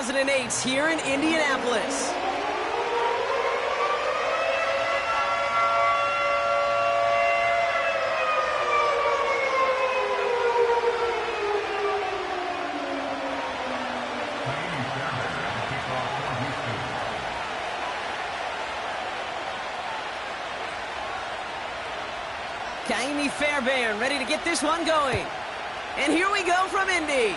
2008s here in Indianapolis. Fairbairn ready to get this one going. And here we go from Indy.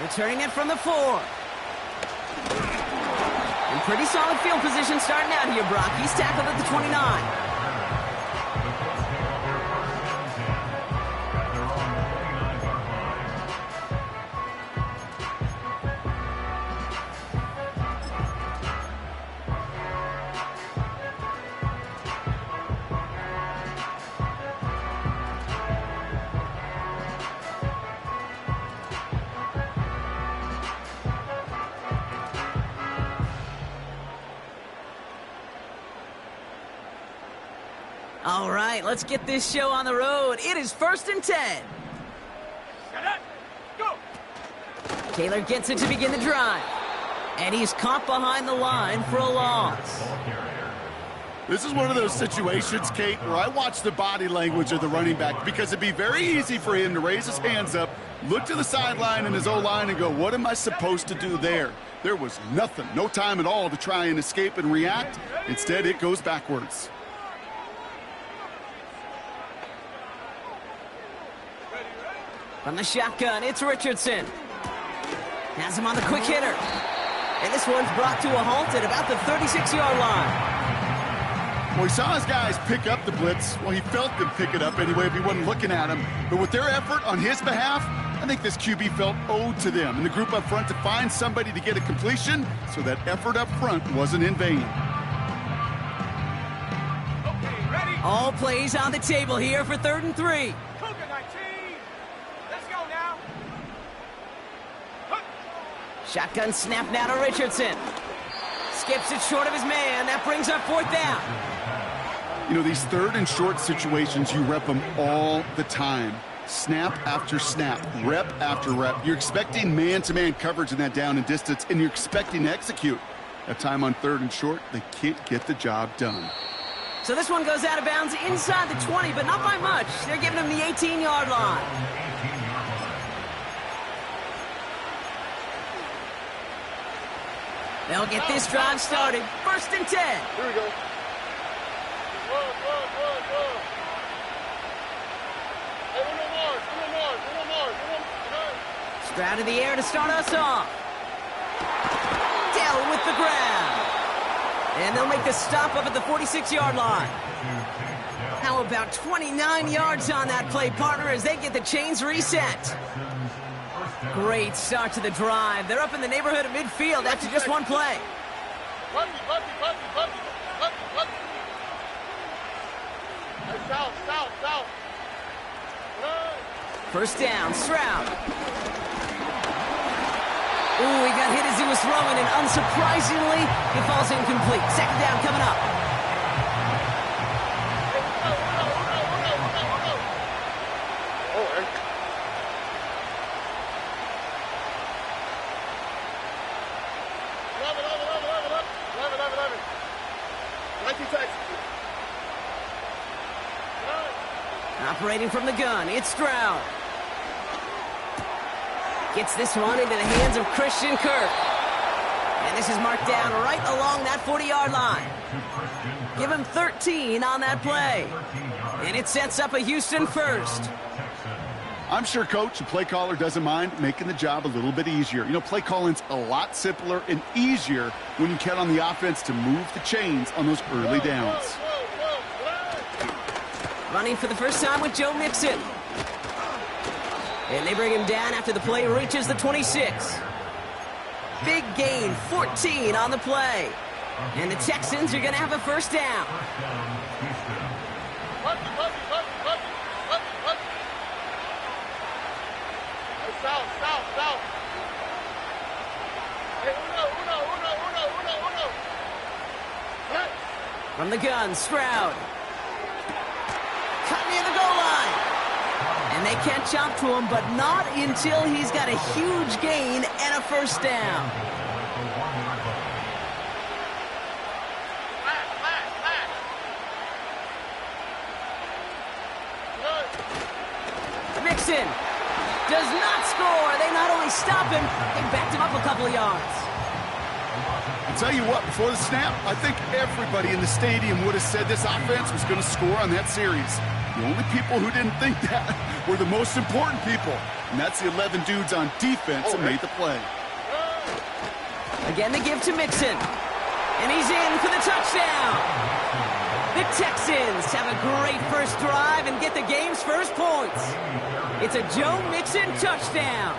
Returning it from the 4. And pretty solid field position starting out here, Brock. He's tackled at the 29. All right, let's get this show on the road. It is 1st and 10. Go. Taylor gets it to begin the drive. And he's caught behind the line for a loss. This is one of those situations, Kate, where I watch the body language of the running back because it'd be very easy for him to raise his hands up, look to the sideline in his O-line and go, what am I supposed to do there? There was nothing, no time at all to try and escape and react. Instead, it goes backwards. From the shotgun, it's Richardson. Has him on the quick hitter. And this one's brought to a halt at about the 36-yard line. Well, he saw his guys pick up the blitz. Well, he felt them pick it up anyway if he wasn't looking at him. But with their effort on his behalf, I think this QB felt owed to them and the group up front to find somebody to get a completion so that effort up front wasn't in vain. Okay, ready? All plays on the table here for 3rd and 3. Shotgun snap now to Richardson. Skips it short of his man. That brings up 4th down. You know, these 3rd and short situations, you rep them all the time. Snap after snap, rep after rep. You're expecting man-to-man coverage in that down and distance, and you're expecting to execute. That time on 3rd and short, they can't get the job done. So this one goes out of bounds inside the 20, but not by much. They're giving him the 18-yard line. They'll get this drive started. 1st and 10. Here we go. Stroud in the air to start us off. Dell with the grab. And they'll make the stop up at the 46-yard line. How about 29 yards on that play, partner, as they get the chains reset. Great start to the drive. They're up in the neighborhood of midfield after just one play. First down, Stroud. Ooh, he got hit as he was throwing, and unsurprisingly, it falls incomplete. 2nd down coming up. Operating from the gun, it's Stroud. Gets this one into the hands of Christian Kirk. And this is marked down right along that 40-yard line. Give him 13 on that play. And it sets up a Houston first. I'm sure coach and play caller doesn't mind making the job a little bit easier. You know, play calling's a lot simpler and easier when you count on the offense to move the chains on those early downs. Running for the first time with Joe Mixon. And they bring him down after the play reaches the 26. Big gain, 14 on the play. And the Texans are going to have a first down. From the gun, Stroud. Cut near the goal line. And they catch up to him, but not until he's got a huge gain and a first down. Mixon does not score. They not only stop him, they backed him up a couple of yards. I'll tell you what, before the snap, I think everybody in the stadium would have said this offense was going to score on that series. The only people who didn't think that were the most important people, and that's the 11 dudes on defense that made the play. Again, they give to Mixon, and he's in for the touchdown. The Texans have a great first drive and get the game's first points. It's a Joe Mixon touchdown.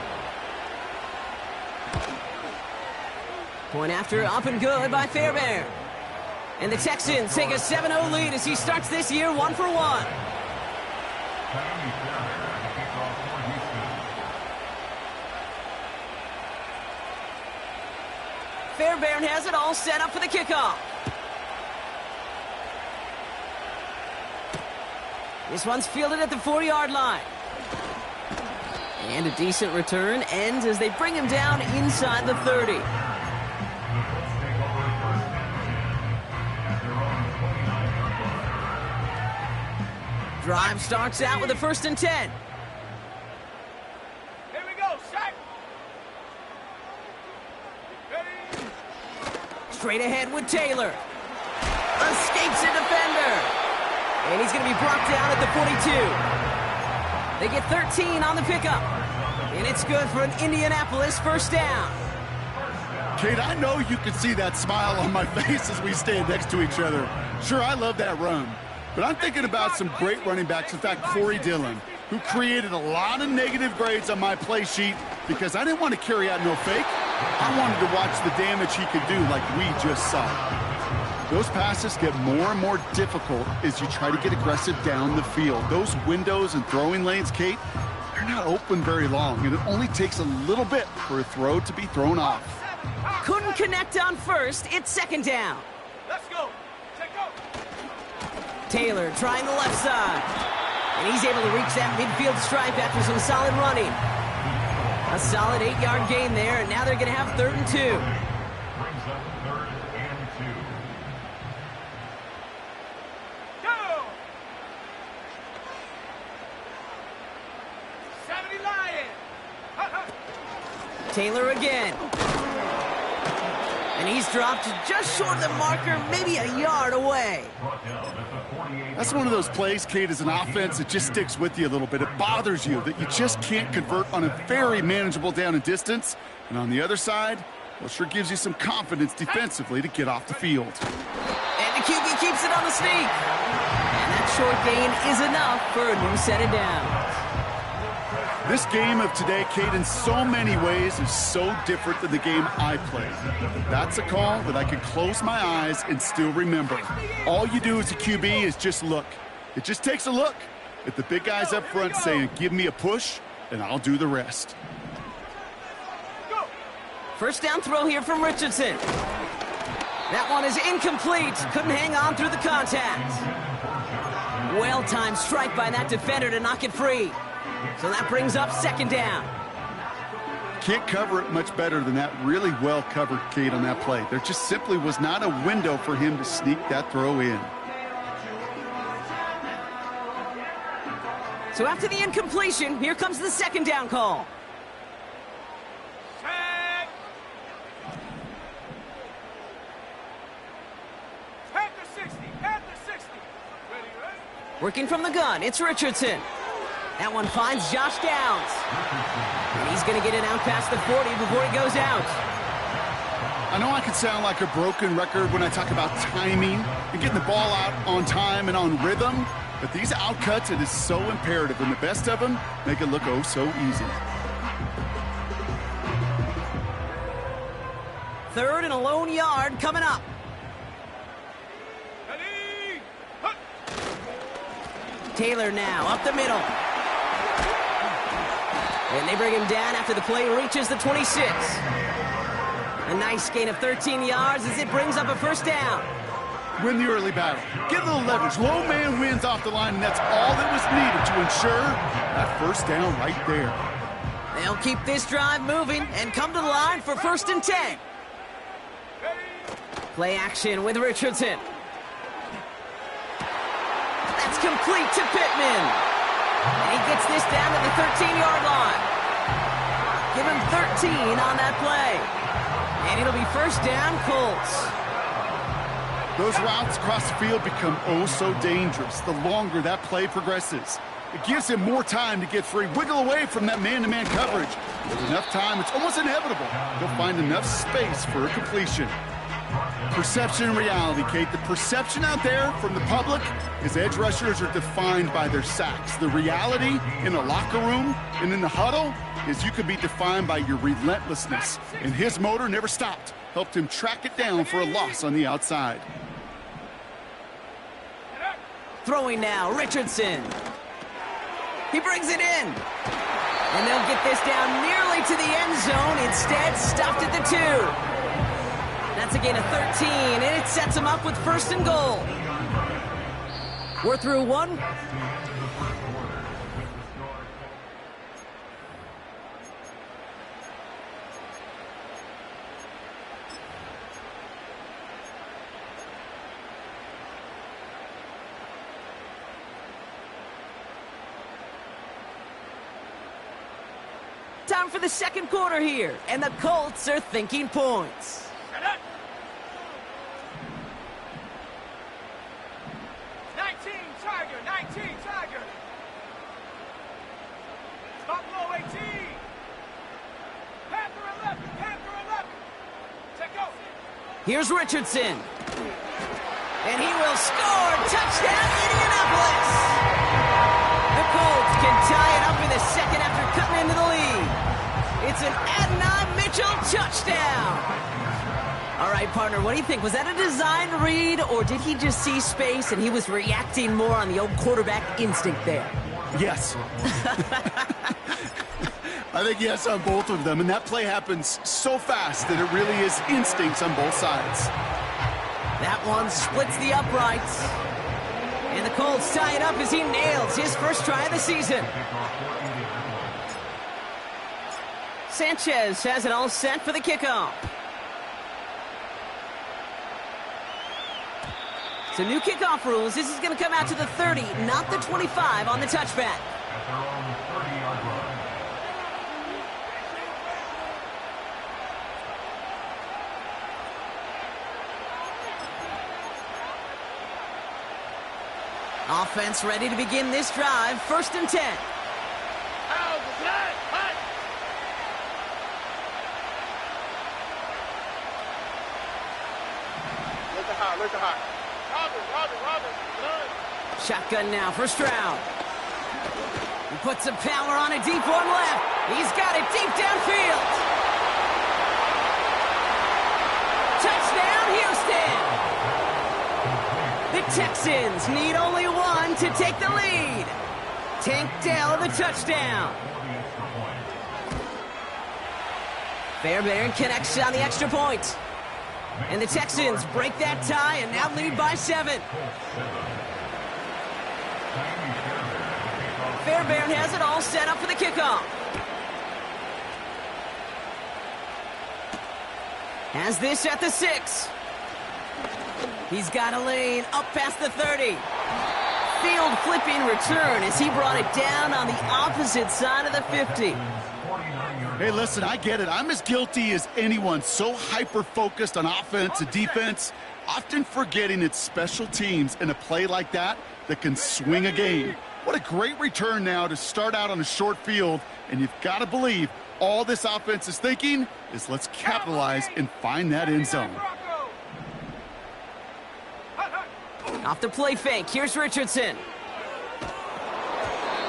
Point after, up and good by Fairbairn. And the Texans take a 7-0 lead as he starts this year 1 for 1. Fairbairn has it all set up for the kickoff. This one's fielded at the 4-yard line. And a decent return ends as they bring him down inside the 30. Drive starts out with a 1st and 10. Here we go, Shaq. Ready? Straight ahead with Taylor. Escapes a defender. And he's going to be brought down at the 42. They get 13 on the pickup. And it's good for an Indianapolis first down. Kate, I know you can see that smile on my face as we stand next to each other. Sure, I love that run. But I'm thinking about some great running backs. In fact, Corey Dillon, who created a lot of negative grades on my play sheet because I didn't want to carry out no fake. I wanted to watch the damage he could do like we just saw. Those passes get more and more difficult as you try to get aggressive down the field. Those windows and throwing lanes, Kate, they're not open very long, and it only takes a little bit for a throw to be thrown off. Couldn't connect on first. It's 2nd down. Let's go. Check out. Taylor trying the left side. And he's able to reach that midfield stripe after some solid running. A solid 8-yard gain there, and now they're going to have 3rd and 2. Brings up 3rd and 2. Go. 70 Lion. Taylor again. And he's dropped just short of the marker, maybe a yard away. That's one of those plays, Kate, as an offense that just sticks with you a little bit. It bothers you that you just can't convert on a very manageable down and distance. And on the other side, well, it sure gives you some confidence defensively to get off the field. And the QB keeps it on the sneak. And that short gain is enough for a new set of downs. This game of today, Kate, in so many ways is so different than the game I played. That's a call that I can close my eyes and still remember. All you do as a QB is just look. It just takes a look at the big guys up front saying, give me a push, and I'll do the rest. First down throw here from Richardson. That one is incomplete. Couldn't hang on through the contact. Well-timed strike by that defender to knock it free. So that brings up 2nd down. Can't cover it much better than that. Really well covered, Kate, on that play. There just simply was not a window for him to sneak that throw in. So after the incompletion, here comes the 2nd down call. Check. Head to 60. Head to 60. Ready, ready? Working from the gun, it's Richardson. That one finds Josh Downs. And he's going to get it out past the 40 before he goes out. I know I can sound like a broken record when I talk about timing and getting the ball out on time and on rhythm, but these outcuts, it is so imperative, and the best of them make it look oh so easy. 3rd and a lone yard coming up. Ready. Taylor now up the middle. And they bring him down after the play reaches the 26. A nice gain of 13 yards as it brings up a first down. Win the early battle. Get a little leverage. Low man wins off the line, and that's all that was needed to ensure That first down right there. They'll keep this drive moving and come to the line for 1st and 10. Play action with Richardson. That's complete to Pittman. And he gets this down to the 13-yard line. Give him 13 on that play. And it'll be 1st down, Colts. Those routes across the field become oh so dangerous the longer that play progresses. It gives him more time to get free, wiggle away from that man-to-man coverage. With enough time, it's almost inevitable. He'll find enough space for a completion. Perception and reality, Kate. The perception out there from the public is edge rushers are defined by their sacks. The reality in a locker room and in the huddle is you can be defined by your relentlessness. And his motor never stopped. Helped him track it down for a loss on the outside. Throwing now, Richardson. He brings it in. And they'll get this down nearly to the end zone. Instead, stopped at the 2. That's a gain of 13, and it sets them up with 1st and goal. We're through 1. Time for the 2nd quarter here, and the Colts are thinking points. 19 Tiger. Buffalo 18. Panther 11. Check out. Here's Richardson. And he will score. Touchdown, Indianapolis. The Colts can tie it up in the 2nd after cutting into the lead. It's an Adonai Mitchell touchdown. All right, partner, what do you think? Was that a designed read, or did he just see space and he was reacting more on the old quarterback instinct there? Yes. I think yes on both of them, and that play happens so fast that it really is instincts on both sides. That one splits the uprights. And the Colts tie it up as he nails his first try of the season. Sanchez has it all set for the kickoff. So new kickoff rules. This is going to come out to the 30, not the 25 on the touchback. At their own 30-yard line. Offense ready to begin this drive. 1st and 10. Look at high. Robin. Shotgun now for Stroud. He puts some power on a deep one left. He's got it deep downfield. Touchdown, Houston. The Texans need only one to take the lead. Tank Dell the touchdown. Fairbairn connects on the extra point. And the Texans break that tie and now lead by 7. Fairbairn has it all set up for the kickoff. Has this at the 6. He's got a lane up past the 30. Field flipping return as he brought it down on the opposite side of the 50. Hey, listen, I get it. I'm as guilty as anyone. So hyper-focused on offense and defense, often forgetting it's special teams in a play like that can swing a game. What a great return now to start out on a short field, and you've got to believe all this offense is thinking is let's capitalize and find that end zone. Off the play fake, here's Richardson.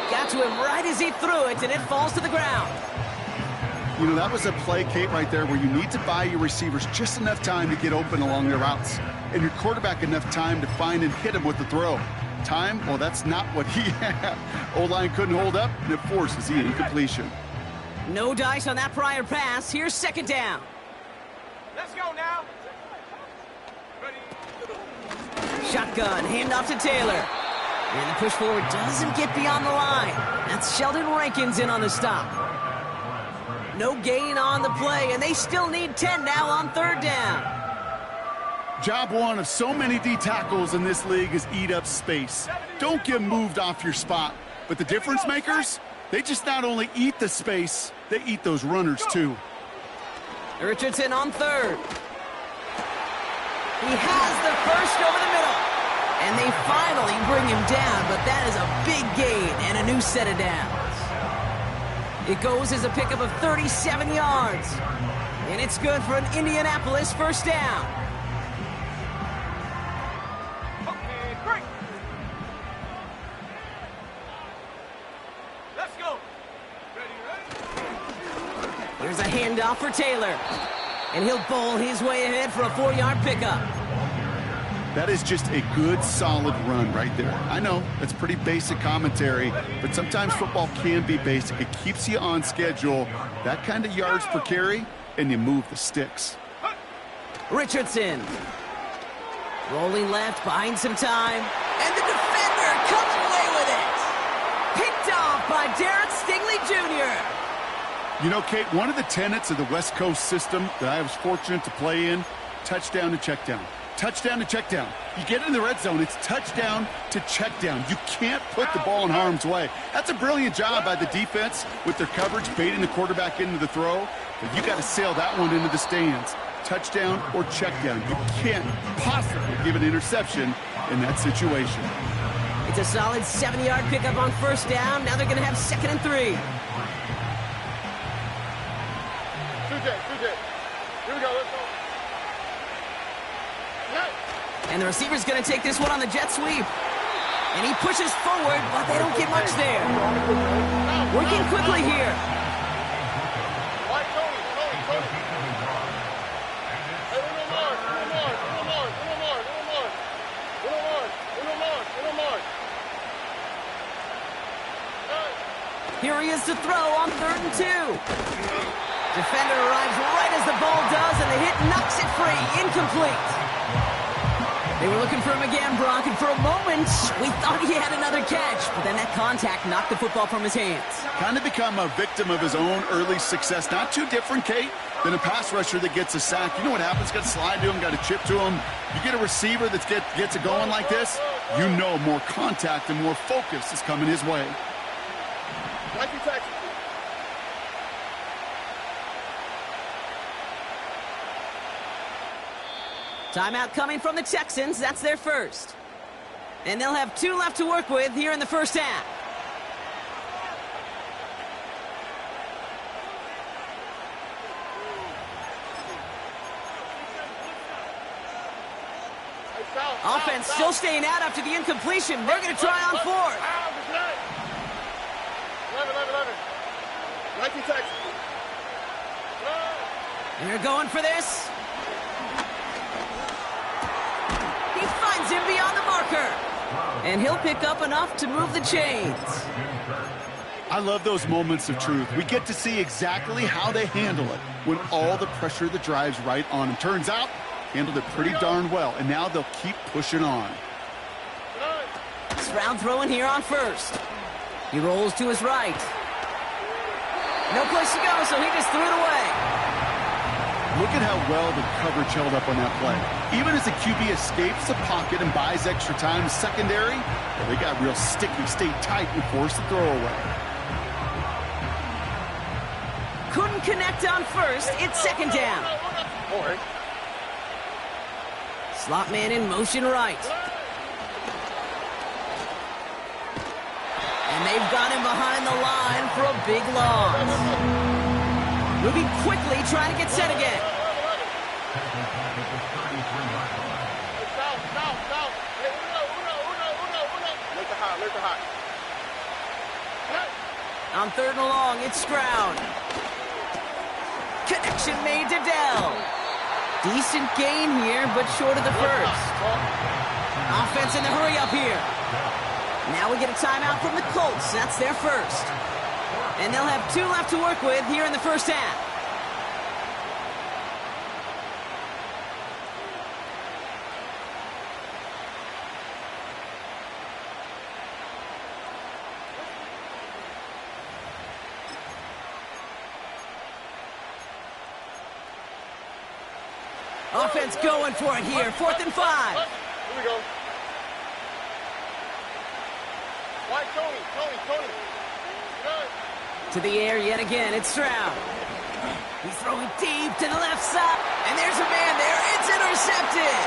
Got to him right as he threw it, and it falls to the ground. You know, that was a play, Kate, right there where you need to buy your receivers just enough time to get open along their routes, and your quarterback enough time to find and hit him with the throw. Time, well, that's not what he had. O-line couldn't hold up, and it forces the incompletion. No dice on that prior pass. Here's 2nd down. Let's go now. Shotgun, handoff to Taylor. And the push forward doesn't get beyond the line. That's Sheldon Rankins in on the stop. No gain on the play, and they still need 10 now on third down. Job one of so many D tackles in this league is eat up space. Don't get moved off your spot. But the difference makers, they just not only eat the space, they eat those runners too. Richardson on third. He has the first over the middle. And they finally bring him down, but that is a big gain and a new set of downs. It goes as a pickup of 37 yards. And it's good for an Indianapolis first down. Okay, great. Let's go. Ready? Here's a handoff for Taylor. And he'll bowl his way ahead for a 4-yard pickup. That is just a good, solid run right there. I know, that's pretty basic commentary, but sometimes football can be basic. It keeps you on schedule. That kind of yards per carry, and you move the sticks. Richardson. Rolling left, buying some time. And the defender comes away with it. Picked off by Darren Stingley Jr. You know, Kate, one of the tenets of the West Coast system that I was fortunate to play in, touchdown to check down. Touchdown to check down. You get in the red zone, it's touchdown to check down. You can't put the ball in harm's way. That's a brilliant job by the defense with their coverage, baiting the quarterback into the throw. But you got to sail that one into the stands. Touchdown or check down. You can't possibly give an interception in that situation. It's a solid 7-yard pickup on first down. Now they're going to have 2nd and 3. Here we go, let's go. And the receiver's going to take this one on the jet sweep. And he pushes forward, but they don't get much there. Working quickly here. Here he is to throw on 3rd and 2. Defender arrives right as the ball does, and the hit knocks it free. Incomplete. They were looking for him again, Brock, and for a moment, we thought he had another catch. But then that contact knocked the football from his hands. Kind of become a victim of his own early success. Not too different, Kate, than a pass rusher that gets a sack. You know what happens? Got to slide to him, got to chip to him. You get a receiver that gets it going like this, you know more contact and more focus is coming his way. Timeout coming from the Texans. That's their first. And they'll have 2 left to work with here in the first half. Offense still staying out after the incompletion. They're going to try on 4th. 11. Texans. And they're going for this. He finds him beyond the marker. And he'll pick up enough to move the chains. I love those moments of truth. We get to see exactly how they handle it when all the pressure that drives right on them. Turns out, handled it pretty darn well, and now they'll keep pushing on. Stroud throwing here on 1st. He rolls to his right. No place to go, so he just threw it away. Look at how well the coverage held up on that play. Even as the QB escapes the pocket and buys extra time in secondary, they got real sticky, stayed tight, and forced the throw away. Couldn't connect on 1st. It's 2nd down. Slot man in motion right. And they've got him behind the line for a big loss. Moving quickly, trying to get set again. On 3rd and long, it's Stroud. Connection made to Dell. Decent gain here, but short of the first. Offense in the hurry up here. Now we get a timeout from the Colts. That's their first. And they'll have 2 left to work with here in the first half. Offense going for it here. 4th and 5. Here we go. White, Tony. Good. To the air yet again. It's Stroud. He's throwing deep to the left side. And there's a man there. It's intercepted.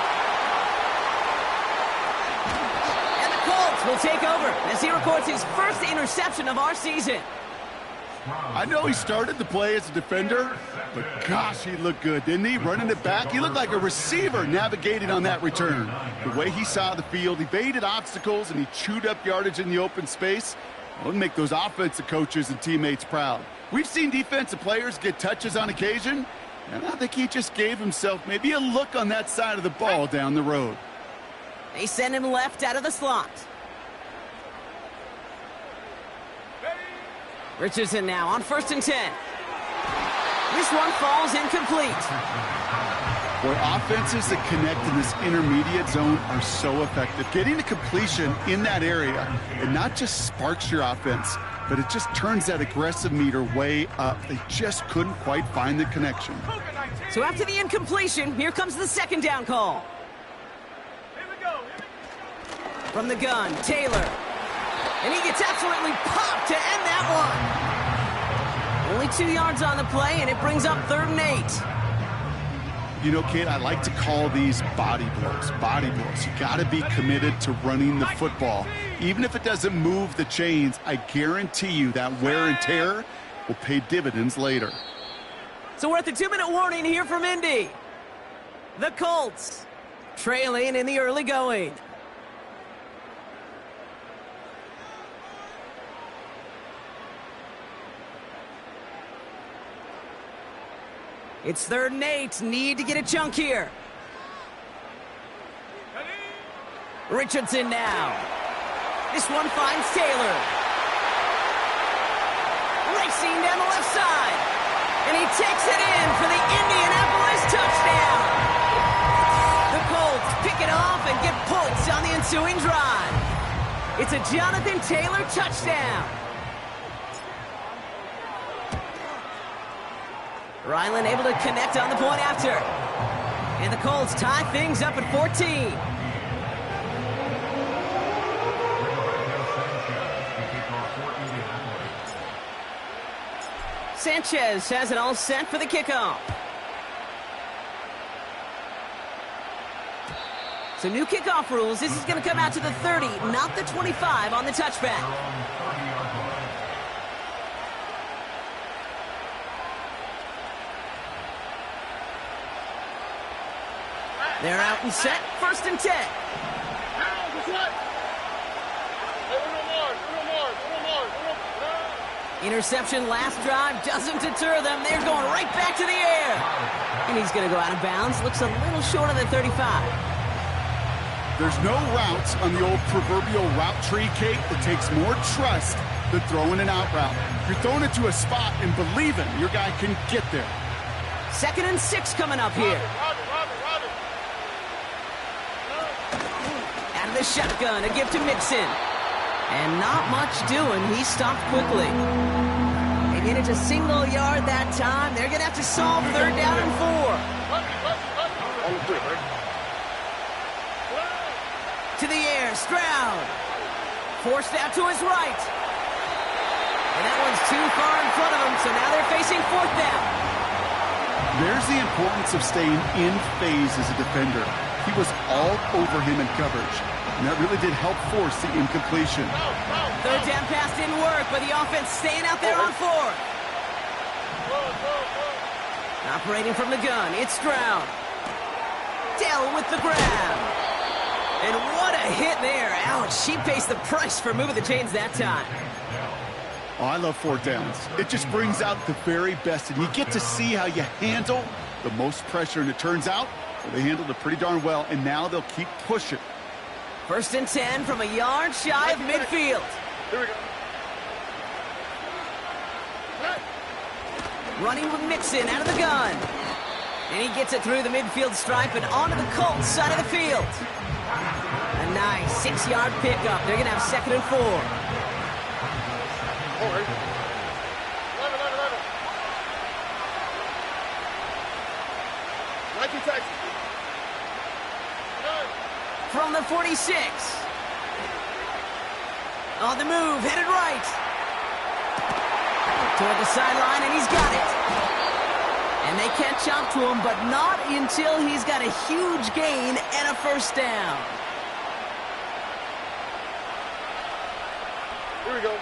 And the Colts will take over as he records his first interception of our season. I know he started the play as a defender, but gosh, he looked good, didn't he? Running it back, he looked like a receiver navigating on that return. The way he saw the field, he evaded obstacles, and he chewed up yardage in the open space. It'll make those offensive coaches and teammates proud. We've seen defensive players get touches on occasion, and I think he just gave himself maybe a look on that side of the ball down the road. They send him left out of the slot. Richardson now on 1st and 10. This one falls incomplete. Boy, offenses that connect in this intermediate zone are so effective. Getting a completion in that area, it not just sparks your offense, but it just turns that aggressive meter way up. They just couldn't quite find the connection. So after the incompletion, here comes the 2nd down call. Here we go. From the gun, Taylor. And he gets absolutely popped to end that one. Only 2 yards on the play, and it brings up 3rd and 8. You know, Kate, I like to call these body blows. Body blows. You got to be committed to running the football. Even if it doesn't move the chains, I guarantee you that wear and tear will pay dividends later. So we're at the 2-minute warning here from Indy. The Colts trailing in the early going. It's 3rd and 8. Need to get a chunk here. Richardson now. This one finds Taylor. Racing down the left side. And he takes it in for the Indianapolis touchdown. The Colts pick it off and get points on the ensuing drive. It's a Jonathan Taylor touchdown. Ryland able to connect on the point after. And the Colts tie things up at 14. Sanchez has it all set for the kickoff. So new kickoff rules. This is going to come out to the 30, not the 25 on the touchback. They're out and set. 1st and 10. Interception last drive doesn't deter them. They're going right back to the air. And he's going to go out of bounds. Looks a little short of the 35. There's no routes on the old proverbial route tree, Kate, that takes more trust than throwing an out route. You're throwing it to a spot and believing your guy can get there. 2nd and 6 coming up here. Out of the shotgun, a give to Mixon. And not much doing. He stopped quickly. They managed a single yard that time. They're going to have to solve 3rd down and 4. To the air, Stroud. Forced out to his right. And that one's too far in front of him, so now they're facing 4th down. There's the importance of staying in phase as a defender. He was all over him in coverage, and that really did help force the incompletion. 3rd down pass didn't work, but the offense staying out there on 4th. Operating from the gun, it's Stroud. Dell with the grab. And what a hit there. Ouch, she pays the price for moving the chains that time. Oh, I love 4th downs. It just brings out the very best, and you get to see how you handle the most pressure, and it turns out they handled it pretty darn well, and now they'll keep pushing. 1st and 10 from a yard shy of midfield. Here we go. Running with Mixon out of the gun. And he gets it through the midfield stripe and onto the Colts side of the field. A nice 6-yard pickup. They're going to have 2nd and 4. Nike Texas. From the 46. On the move, headed right. Toward the sideline, and he's got it. And they catch up to him, but not until he's got a huge gain and a first down. Here we go.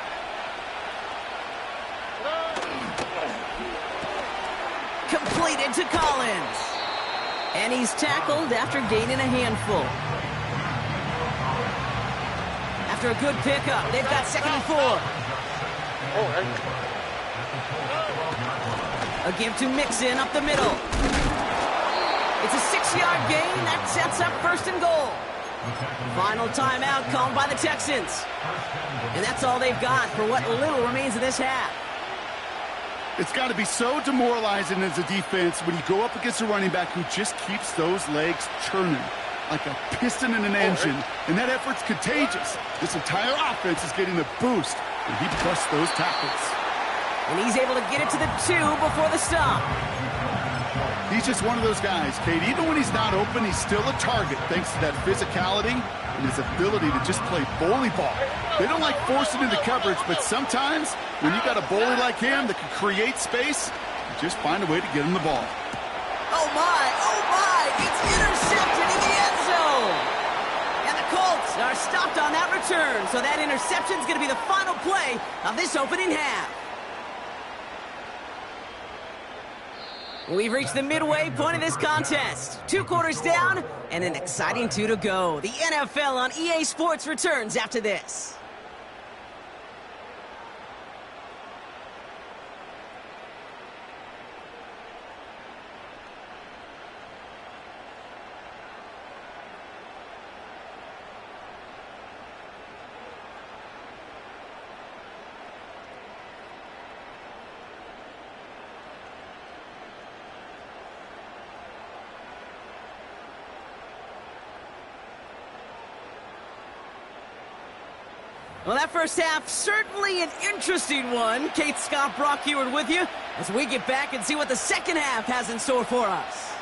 Completed to Collins. And he's tackled after gaining a handful. After a good pickup, they've got 2nd and 4. A give to Mixon up the middle. It's a 6-yard gain. That sets up 1st and goal. Final timeout called by the Texans. And that's all they've got for what little remains of this half. It's got to be so demoralizing as a defense when you go up against a running back who just keeps those legs churning like a piston in an engine, and that effort's contagious. This entire offense is getting a boost, and he busts those tackles. And he's able to get it to the 2 before the stop. He's just one of those guys, Kate. Even when he's not open, he's still a target thanks to that physicality and his ability to just play bully ball. They don't like forcing into coverage, but sometimes when you got a bully like him that can create space, you just find a way to get him the ball. Oh my, it's intercepted in the end zone. And the Colts are stopped on that return, so that interception's going to be the final play of this opening half. We've reached the midway point of this contest. 2 quarters down and an exciting 2 to go. The NFL on EA Sports returns after this. Well, that first half, certainly an interesting one. Kate, Scott, Brock Heward with you as we get back and see what the second half has in store for us.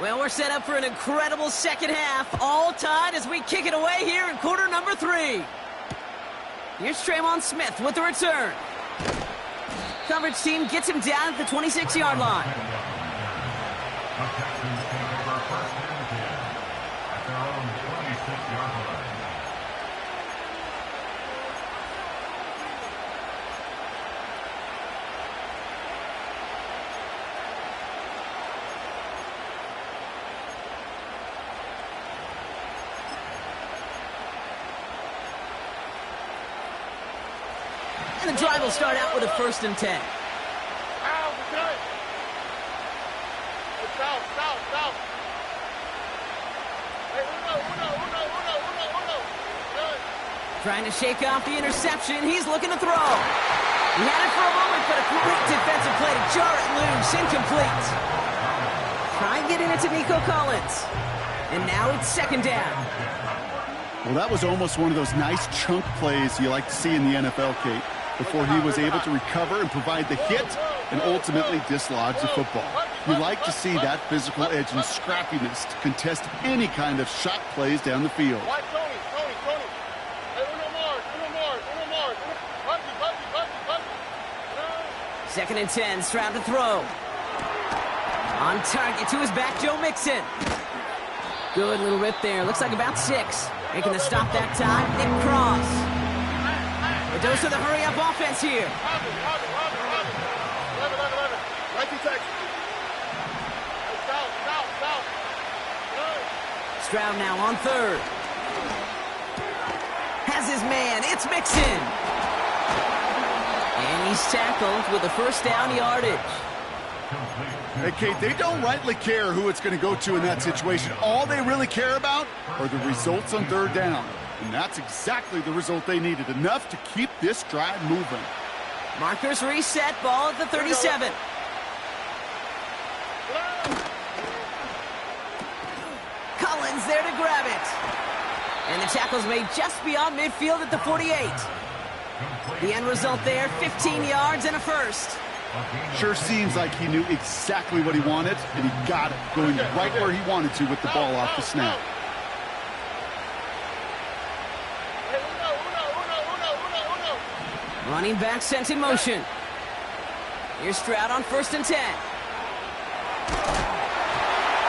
Well, we're set up for an incredible second half, all tied as we kick it away here in quarter number 3. Here's Tremon Smith with the return. Coverage team gets him down at the 26-yard line. The Texans take over 1st and 10 at their own 26-yard line. And the drive will start out with a 1st and 10. Stop. Hey, uno. Trying to shake off the interception. He's looking to throw. He had it for a moment, but a great defensive play to jar it loose. Incomplete. Try getting it to Nico Collins. And now it's 2nd down. Well, that was almost one of those nice chunk plays you like to see in the NFL, Kate, before he was able to recover and provide the hit and ultimately dislodge the football. You like to see that physical edge and scrappiness to contest any kind of shot plays down the field. Why, Tony. Hey, uno more. Bucky. 2nd and 10, Stroud to throw. On target to his back, Joe Mixon. Good little rip there. Looks like about 6. Making the stop that time, Nick Cross. A dose of the hurry-up offense here. 11. Nike Texas. South. Stroud now on 3rd. Has his man. It's Mixon. And he's tackled with a 1st down yardage. Hey, Kate, they don't rightly care who it's going to go to in that situation. All they really care about are the results on 3rd down. And that's exactly the result they needed. Enough to keep this drive moving. Markers reset. Ball at the 37. Collins there to grab it. And the tackle's made just beyond midfield at the 48. The end result there, 15 yards and a first. Sure seems like he knew exactly what he wanted, and he got it, going right where he wanted to with the ball off the snap. Running back sent in motion. Here's Stroud on 1st and 10.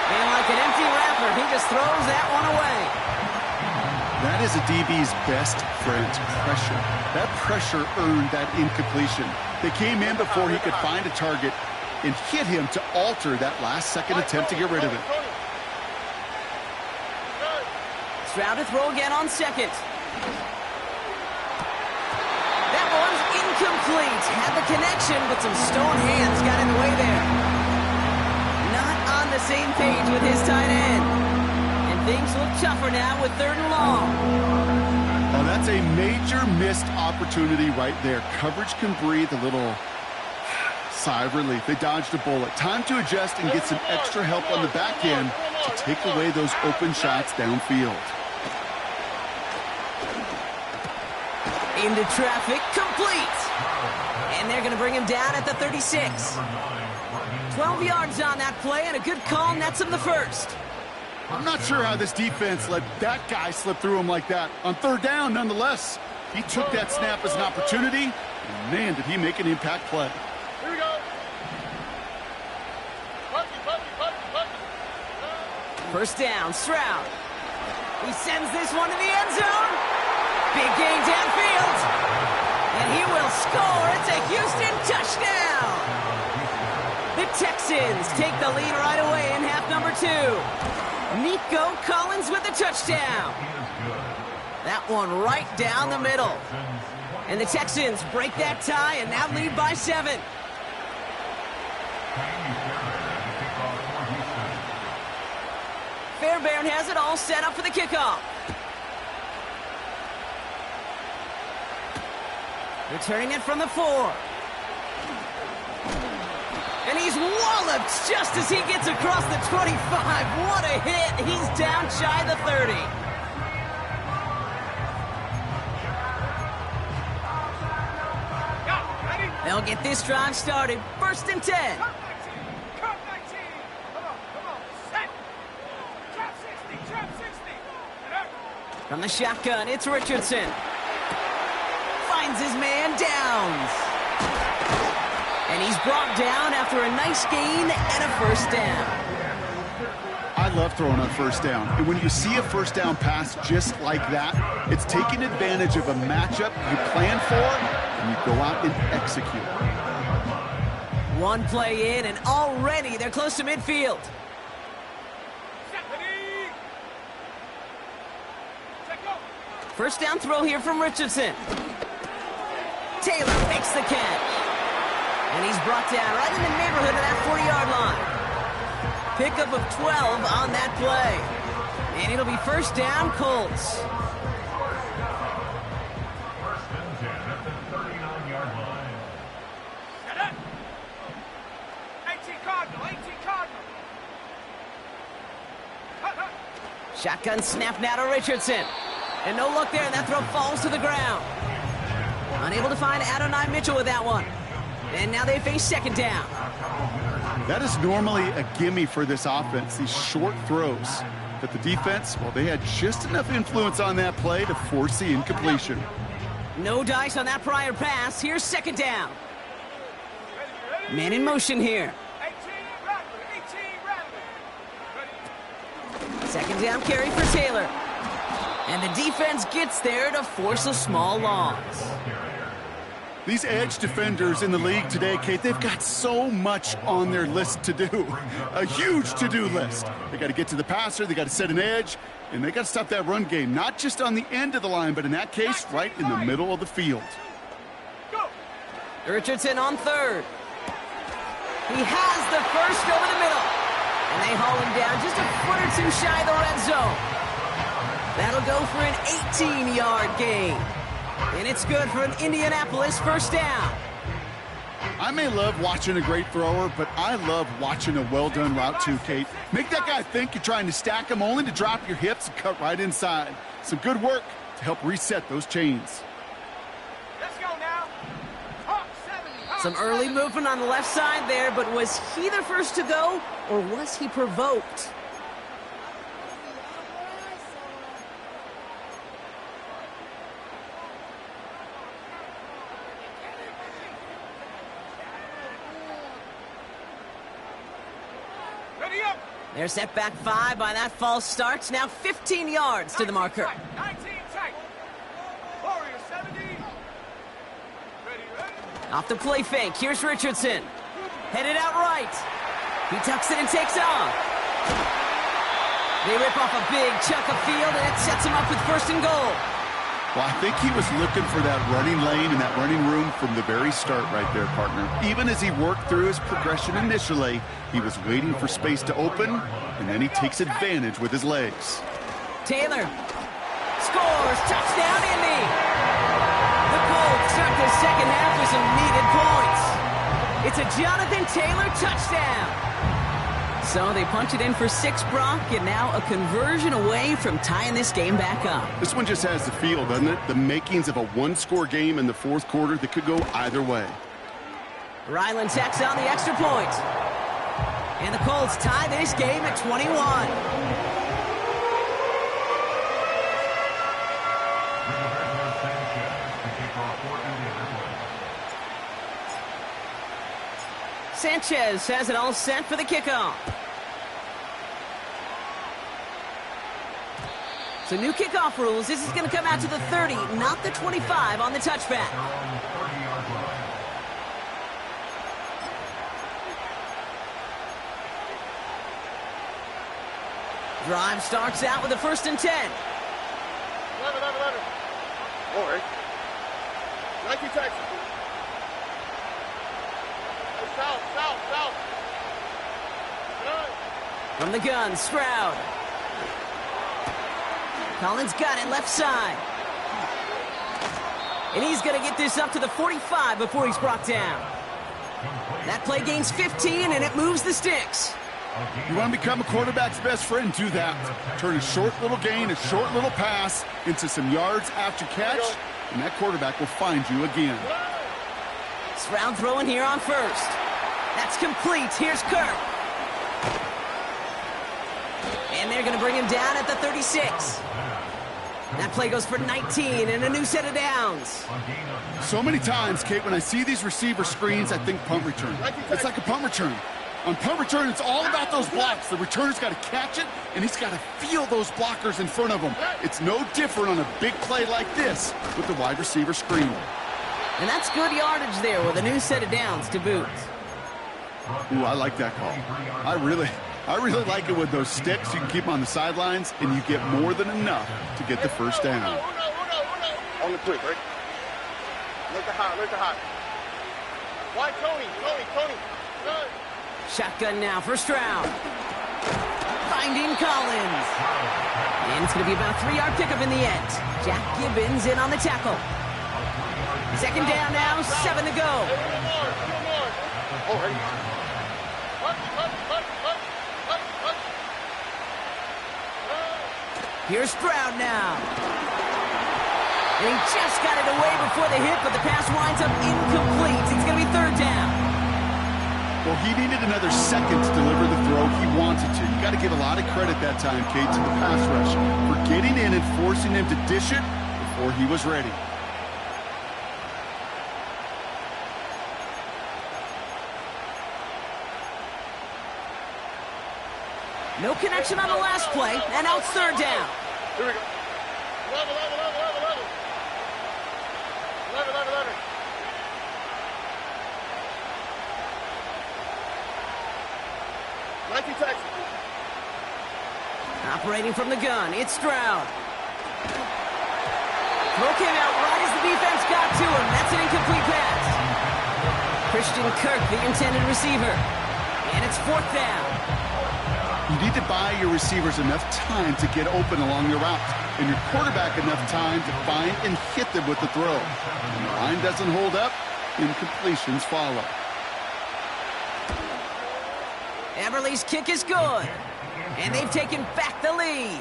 And like an empty wrapper, he just throws that one away. That is a DB's best friend, pressure. That pressure earned that incompletion. They came in before he could find a target and hit him to alter that last-second attempt to get rid of it. Stroud to throw again on 2nd. That one's incomplete. Had the connection, but some stone hands got in the way there. Not on the same page with his tight end. And things look tougher now with 3rd and long. Oh, that's a major missed opportunity right there. Coverage can breathe a little sigh of relief. They dodged a bullet. Time to adjust and get some extra help on the back end to take away those open shots downfield. Into traffic, complete. And they're going to bring him down at the 36. 12 yards on that play, and a good call nets him the first. I'm not sure how this defense let that guy slip through him like that. On 3rd down, nonetheless, he took that snap as an opportunity, and man, did he make an impact play. Here we go. First down, Stroud. He sends this one to the end zone. Big gain downfield. And he will score. It's a Houston touchdown. The Texans take the lead right away in half number 2. Nico Collins with the touchdown. That one right down the middle. And the Texans break that tie and now lead by 7. Fairbairn has it all set up for the kickoff. Returning it from the 4. And he's walloped just as he gets across the 25. What a hit. He's down shy the 30. They'll get this drive started. 1st and 10. Cut 19. Cut 19. Come on. Set. Trap 60. Trap 60. And up. From the shotgun, it's Richardson. Finds his man, Downs. And he's brought down after a nice gain and a first down. I love throwing on 1st down. And when you see a 1st down pass just like that, it's taking advantage of a matchup you plan for, and you go out and execute. One play in, and already they're close to midfield. First down throw here from Richardson. Taylor makes the catch. And he's brought down right in the neighborhood of that 40-yard line. Pickup of 12 on that play. And it'll be first down, Colts. First and 10 at the 39-yard line. Set up. 18 Cardinal. 18 Cardinal. Shotgun snap now to Richardson. And no look there, and that throw falls to the ground. Unable to find Adonai Mitchell with that one. And now they face 2nd down. That is normally a gimme for this offense, these short throws. But the defense, well, they had just enough influence on that play to force the incompletion. No dice on that prior pass. Here's 2nd down. Man in motion here. 18 Rattler. 18 Rattler. 2nd down carry for Taylor. And the defense gets there to force a small loss. These edge defenders in the league today, Kate, they've got so much on their list to do. A huge to-do list. They got to get to the passer, they got to set an edge, and they got to stop that run game, not just on the end of the line, but in that case, right in the middle of the field. Richardson on 3rd. He has the first over the middle. And they haul him down just a foot or 2 shy of the red zone. That'll go for an 18-yard gain. And it's good for an Indianapolis first down. I may love watching a great thrower, but I love watching a well-done route too, Kate. Make that guy think you're trying to stack him only to drop your hips and cut right inside. Some good work to help reset those chains. Let's go now. Talk 70. Talk Some early 70. movement on the left side there, but was he the first to go, or was he provoked? Ready up. They're set back 5 by that false start. Now 15 yards to the marker. 19 tight. Warrior 70. Ready, ready. Off the play fake, here's Richardson. Headed out right. He tucks it and takes off. They rip off a big chunk of field, and it sets him up with first and goal. Well, I think he was looking for that running lane and that running room from the very start right there, partner. Even as he worked through his progression initially, he was waiting for space to open, and then he takes advantage with his legs. Taylor scores, touchdown Indy. The Colts start the second half with some needed points. It's a Jonathan Taylor touchdown. So they punch it in for 6, Brock, and now a conversion away from tying this game back up. This one just has the feel, doesn't it? The makings of a one-score game in the fourth quarter that could go either way. Ryland tacks on the extra point. And the Colts tie this game at 21. Sanchez has it all set for the kickoff. So new kickoff rules. This is going to come out to the 30, not the 25 on the touchback. Drive starts out with a 1st and 10. 11. All right. 19 Texas. South. From the gun, Stroud. Collins got it left side. And he's going to get this up to the 45 before he's brought down. That play gains 15, and it moves the sticks. You want to become a quarterback's best friend, do that. Turn a short little gain, a short little pass into some yards after catch, and that quarterback will find you again. Stroud throwing here on 1st. That's complete. Here's Kirk. And they're going to bring him down at the 36. That play goes for 19 and a new set of downs. So many times, Kate, when I see these receiver screens, I think punt return. It's like a punt return. On punt return, it's all about those blocks. The returner's got to catch it, and he's got to feel those blockers in front of him. It's no different on a big play like this with the wide receiver screen. And that's good yardage there with a new set of downs to boot. Ooh, I like that call. I really like it with those sticks. You can keep them on the sidelines, and you get more than enough to get the first down. On the quick, right? Look the hot. Why, Tony? Good. Shotgun now for Stroud. Finding Collins. And it's going to be about a 3-yard pickup in the end. Jack Gibbons in on the tackle. Second down now, 7 to go. All right. Here's Stroud now. And he just got it away before the hit, but the pass winds up incomplete. It's going to be 3rd down. Well, he needed another second to deliver the throw he wanted to. You got to give a lot of credit that time, Kate, to the pass rush for getting in and forcing him to dish it before he was ready. No connection on the last play, and now it's 3rd down. Here we go. 11. 19 Texas. Operating from the gun, it's Stroud. Throw came out right as the defense got to him. That's an incomplete pass. Christian Kirk, the intended receiver. And it's 4th down. You need to buy your receivers enough time to get open along the route, and your quarterback enough time to find and hit them with the throw. When the line doesn't hold up, incompletions follow. Everly's kick is good. And they've taken back the lead.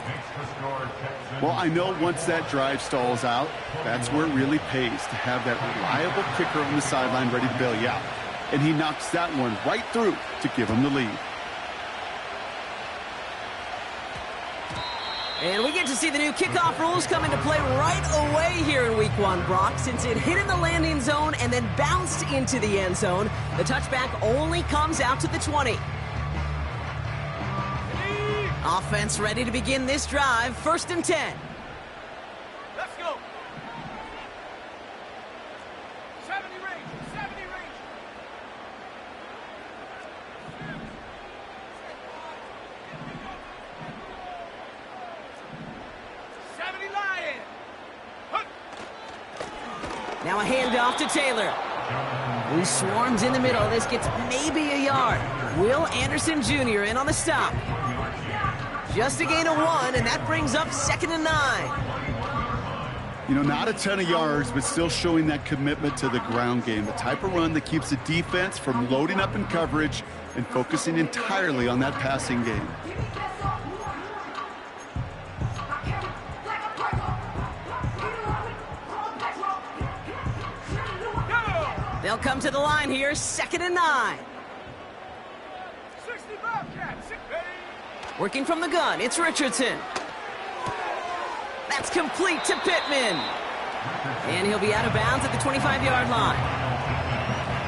Well, I know once that drive stalls out, that's where it really pays to have that reliable kicker on the sideline ready to bail you out. And he knocks that one right through to give him the lead. And we get to see the new kickoff rules come into play right away here in Week 1, Brock. Since it hit in the landing zone and then bounced into the end zone, the touchback only comes out to the 20. Offense ready to begin this drive. 1st and 10. Let's go. 70 range. 70 range. 70 Lion. Hook. Now a handoff to Taylor, who swarms in the middle. This gets maybe a yard. Will Anderson Jr. in on the stop. Just a gain of 1, and that brings up 2nd and 9. You know, not a ton of yards, but still showing that commitment to the ground game. The type of run that keeps the defense from loading up in coverage and focusing entirely on that passing game. They'll come to the line here, 2nd and 9. 60 Bobcats. Working from the gun, it's Richardson. That's complete to Pittman. And he'll be out of bounds at the 25-yard line.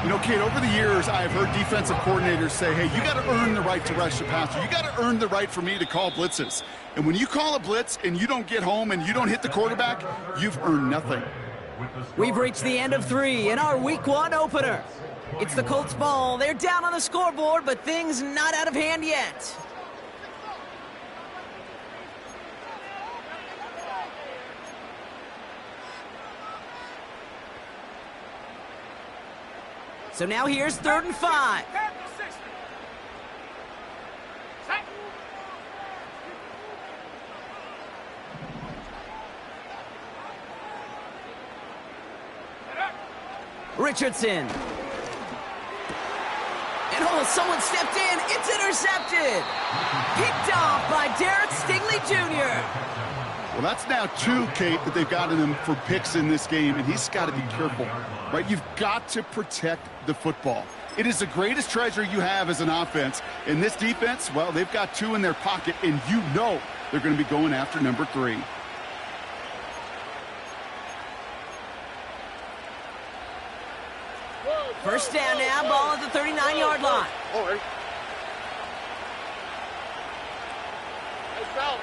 You know, Kate, over the years, I've heard defensive coordinators say, hey, you got to earn the right to rush the passer. You got to earn the right for me to call blitzes. And when you call a blitz and you don't get home and you don't hit the quarterback, you've earned nothing. We've reached the end of 3 in our Week 1 opener. It's the Colts ball. They're down on the scoreboard, but things not out of hand yet. So now here's 3rd and 5. Richardson. And someone stepped in. It's intercepted. Picked off by Derek Stingley Jr. Well, that's now 2, Kate, that they've gotten him for picks in this game, and he's got to be careful, right? You've got to protect the football. It is the greatest treasure you have as an offense. In this defense, well, they've got 2 in their pocket, and you know they're going to be going after number 3. First down now, ball at the 39-yard line. Oh, hey. Hey, south.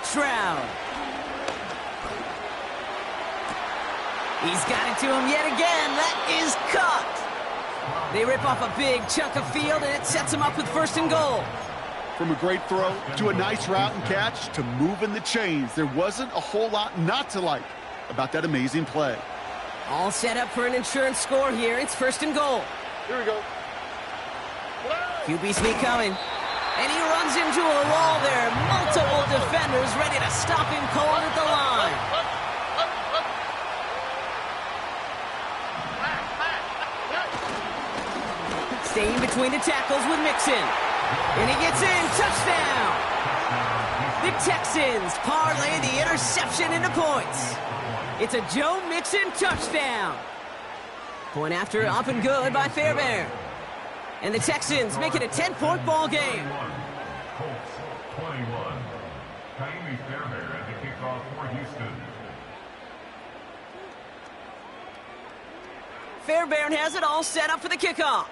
Stroud. He's got it to him yet again. That is caught. They rip off a big chunk of field, and it sets them up with 1st and goal. From a great throw to a nice route and catch to moving the chains, there wasn't a whole lot not to like about that amazing play. All set up for an insurance score here. It's 1st and goal. Here we go. QB sneak coming. And he runs into a wall there. Multiple defenders ready to stop him cold at the line. Staying between the tackles with Mixon. And he gets in. Touchdown. The Texans parlay the interception into points. It's a Joe Mixon touchdown. Point after up and good by Fairbairn. And the Texans make it a 10-point ball game. Colts 21. Kylie Fairbairn at the kickoff for Houston. Fairbairn has it all set up for the kickoff.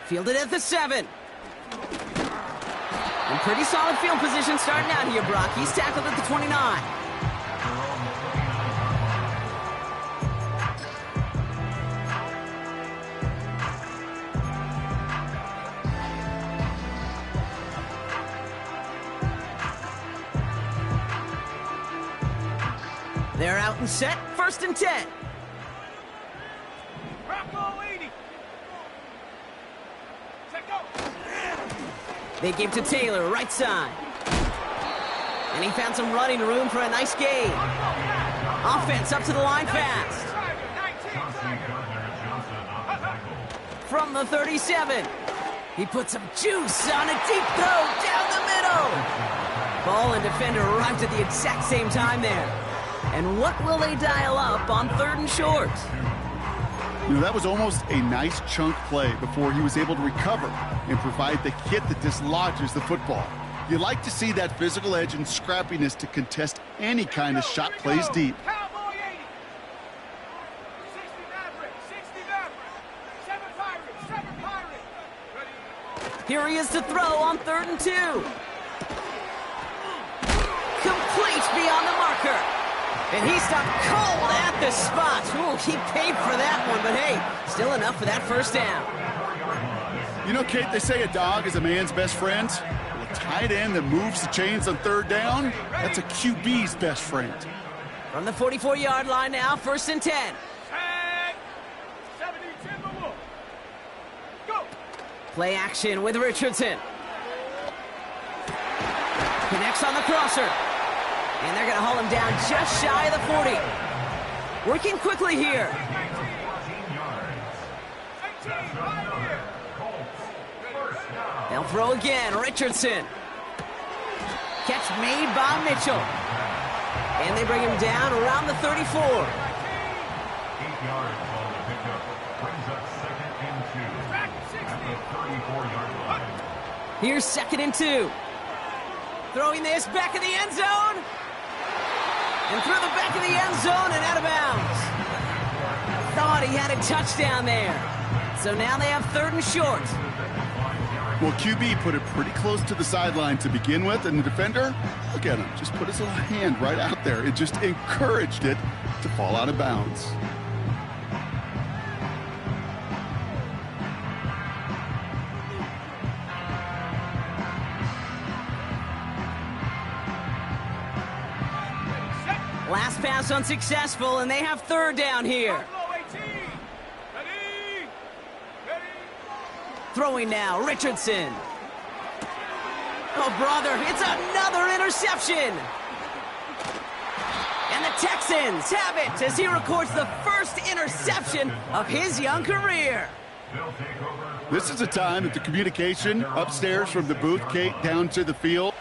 Fielded at the 7. In pretty solid field position starting out here, Brock. He's tackled at the 29. They're out and set. 1st and 10. Rocco 80. Set go. They give to Taylor, right side. And he found some running room for a nice gain. Offense up to the line fast. from the 37. He puts some juice on a deep throw down the middle. Ball and defender arrived at the exact same time there. And what will they dial up on 3rd and short? You know, that was almost a nice chunk play before he was able to recover and provide the hit that dislodges the football. You like to see that physical edge and scrappiness to contest any kind of shot plays deep. Cowboy 80. 60 Mavericks, 60 Mavericks. 7 Pirates, 7 Pirates. Ready? Here he is to throw on 3rd and 2. Complete beyond the marker. And he stopped cold at the spot. Ooh, he paid for that one, but hey, still enough for that first down. You know, Kate, they say a dog is a man's best friend. Well, a tight end that moves the chains on 3rd down, that's a QB's best friend. From the 44-yard line now, 1st and 10. Tag. 70 Timberwolves. Go. Play action with Richardson. Connects on the crosser. And they're going to haul him down just shy of the 40. Working quickly here. 19 right here. They'll throw again. Richardson. Catch made by Mitchell. And they bring him down around the 34. 8 yards on the pickup. Brings up 2nd and 2. Back At 60. the 34-yard line. Here's 2nd and 2. Throwing this back in the end zone. And through the back of the end zone and out of bounds. Thought he had a touchdown there. So now they have 3rd and short. Well, QB put it pretty close to the sideline to begin with, and the defender, look at him, just put his little hand right out there. It just encouraged it to fall out of bounds. Last pass unsuccessful, and they have 3rd down here. Buffalo 18. Ready. Ready. Throwing now, Richardson. Oh, brother, it's another interception. And the Texans have it as he records the first interception of his young career. This is a time that the communication upstairs from the booth, Kate, down to the field,